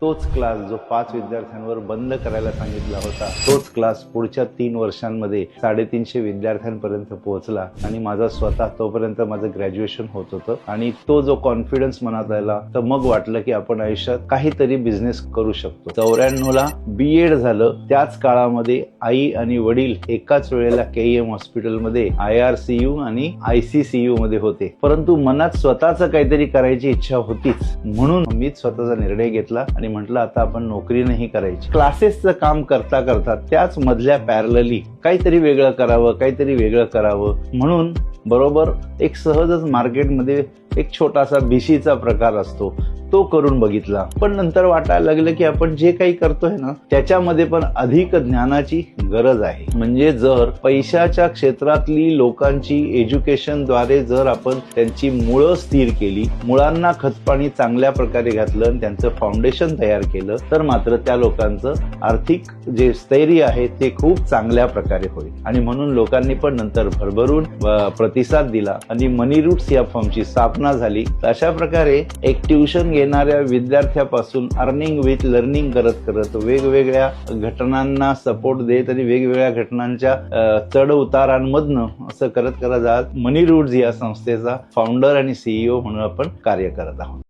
तोच क्लास जो 5 विद्यार्थ्यांवर बंद करायला सांगितला होता, तोच क्लास पुढच्या 3 वर्षांमध्ये 350 विद्यार्थ्यांपर्यंत पोहोचला आणि माझा स्वतः तोपर्यंत माझं ग्रॅज्युएशन होत होतं आणि तो जो कॉन्फिडन्स मनात आला, तर मग वाटलं की आपण आयुष्यात काहीतरी बिझनेस करू शकतो. 94ला BEd झालं. त्याच काळामध्ये आई आणि वडील एकाच वेळेला KEM हॉस्पिटलमध्ये IRCU आणि ICCU मध्ये होते. परंतु मनात स्वतःच काहीतरी करायची इच्छा होतीच, म्हणून मीच स्वतःचा निर्णय घेतला आणि म्हटलं आता आपण नोकरी नाही करायची. क्लासेसचं काम करता करता त्याच मधल्या पॅरलली काहीतरी वेगळं करावं म्हणून बरोबर एक सहजच मार्केटमध्ये एक छोटासा BCचा प्रकार असतो, तो करून बघितला. पण नंतर वाटायला लागलं की आपण जे काही करतोय ना, त्याच्यामध्ये पण अधिक ज्ञानाची गरज आहे. म्हणजे जर पैशाच्या क्षेत्रातली लोकांची एज्युकेशनद्वारे जर आपण त्यांची मुळं स्थिर केली, मुळांना खतपाणी चांगल्या प्रकारे घातलं आणि त्यांचं फाउंडेशन तयार केलं, तर मात्र त्या लोकांचं आर्थिक जे स्थैर्य आहे ते खूप चांगल्या प्रकारे होईल. आणि म्हणून लोकांनी पण नंतर भरभरून प्रतिसाद दिला आणि मनी रूट्स या फॉर्मची स्थापना झाली. अशा प्रकारे एक ट्युशन घेणाऱ्या विद्यार्थ्यापासून अर्निंग विथ लर्निंग करत करत वेगवेगळ्या घटनांना सपोर्ट देत आणि वेगवेगळ्या घटनांच्या चढ उतारांमधनं असं करत करत आज मनी रूट्स या संस्थेचा फाउंडर आणि CEO म्हणून आपण कार्य करत आहोत.